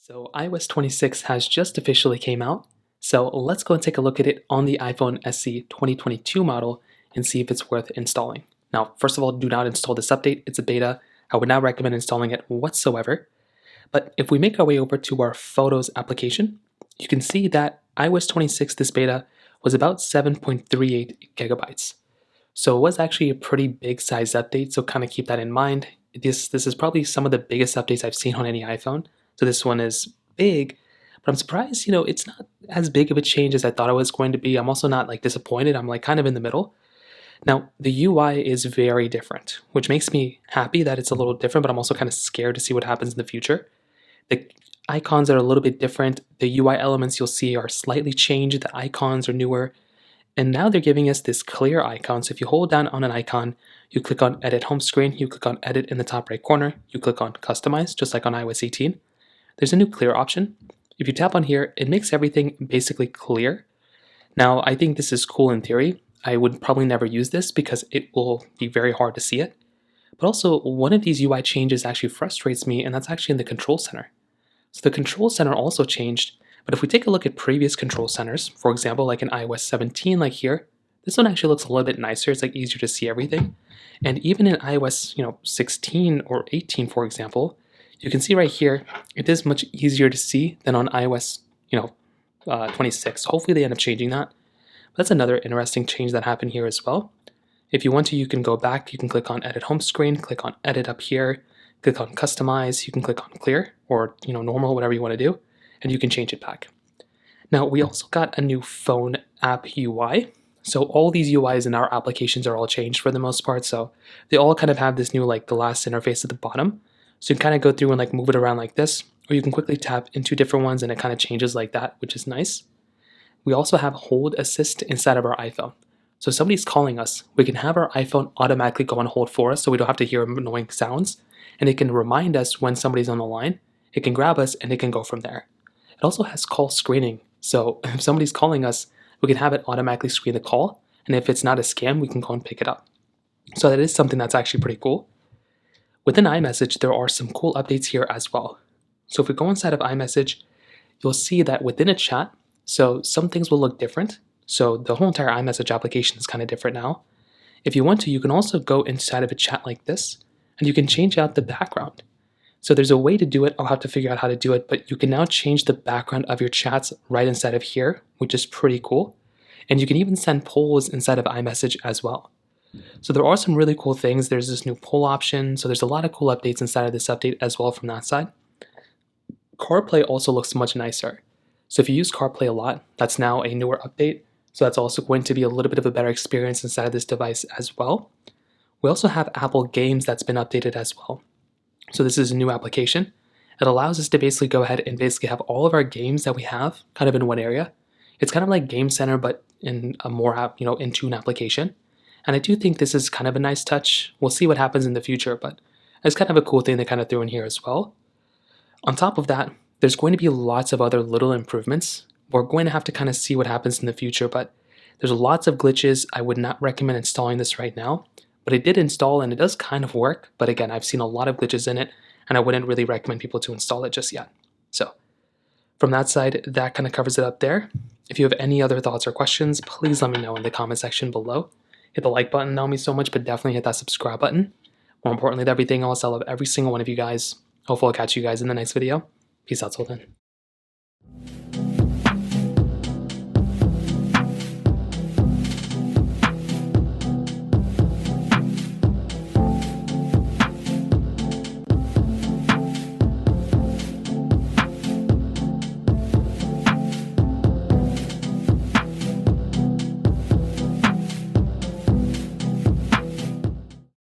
So iOS 26 has just officially came out, so let's go and take a look at it on the iPhone SE 2022 model and see if it's worth installing. Now, first of all, do not install this update. It's a beta. I would not recommend installing it whatsoever. But if we make our way over to our Photos application, you can see that iOS 26, this beta, was about 7.38 gigabytes. So it was actually a pretty big size update, so kind of keep that in mind. This is probably some of the biggest updates I've seen on any iPhone. So this one is big, but I'm surprised, it's not as big of a change as I thought it was going to be. I'm also not like disappointed. I'm like kind of in the middle. Now, the UI is very different, which makes me happy that it's a little different, but I'm also kind of scared to see what happens in the future. The icons are a little bit different. The UI elements you'll see are slightly changed. The icons are newer. And now they're giving us this clear icon. So if you hold down on an icon, you click on Edit Home Screen, you click on Edit in the top right corner, you click on Customize, just like on iOS 18. There's a new clear option. If you tap on here, it makes everything basically clear. Now, I think this is cool in theory. I would probably never use this because it will be very hard to see it. But also, one of these UI changes actually frustrates me, and that's actually in the Control Center. So the Control Center also changed, but if we take a look at previous Control Centers, for example, like in iOS 17, like here, this one actually looks a little bit nicer. It's like easier to see everything. And even in iOS, 16 or 18, for example, you can see right here, it is much easier to see than on iOS, 26. Hopefully they end up changing that. That's another interesting change that happened here as well. If you want to, you can go back, you can click on Edit Home Screen, click on Edit up here, click on Customize, you can click on Clear or normal, whatever you want to do, and you can change it back. Now, we also got a new phone app UI. So all these UIs in our applications are all changed for the most part. So they all kind of have this new glass interface at the bottom. So you can kind of go through and move it around like this, or you can quickly tap into different ones and it kind of changes like that, which is nice. We also have Hold Assist inside of our iPhone. So if somebody's calling us, we can have our iPhone automatically go on hold for us so we don't have to hear annoying sounds. And it can remind us when somebody's on the line. It can grab us and it can go from there. It also has call screening. So if somebody's calling us, we can have it automatically screen the call. And if it's not a scam, we can go and pick it up. So that is something that's actually pretty cool. Within iMessage, there are some cool updates here as well. So if we go inside of iMessage, you'll see that within a chat, so some things will look different. So the whole entire iMessage application is kind of different now. If you want to, you can also go inside of a chat like this, and you can change out the background. So there's a way to do it. I'll have to figure out how to do it, but you can now change the background of your chats right inside of here, which is pretty cool. And you can even send polls inside of iMessage as well. So there are some really cool things. There's this new poll option. So there's a lot of cool updates inside of this update as well from that side. CarPlay also looks much nicer. So if you use CarPlay a lot, that's now a newer update. So that's also going to be a little bit of a better experience inside of this device as well. We also have Apple Games that's been updated as well. So this is a new application. It allows us to basically go ahead and basically have all of our games that we have kind of in one area. It's kind of like Game Center, but in a more in tune application. And I do think this is kind of a nice touch. We'll see what happens in the future, but it's kind of a cool thing they kind of threw in here as well. On top of that, there's going to be lots of other little improvements. We're going to have to kind of see what happens in the future, but there's lots of glitches. I would not recommend installing this right now, but it did install and it does kind of work. But again, I've seen a lot of glitches in it and I wouldn't really recommend people to install it just yet. So from that side, that kind of covers it up there. If you have any other thoughts or questions, please let me know in the comment section below. Hit the like button, that would mean so much, but definitely hit that subscribe button. More importantly than everything else, I love every single one of you guys. Hopefully I'll catch you guys in the next video. Peace out till then.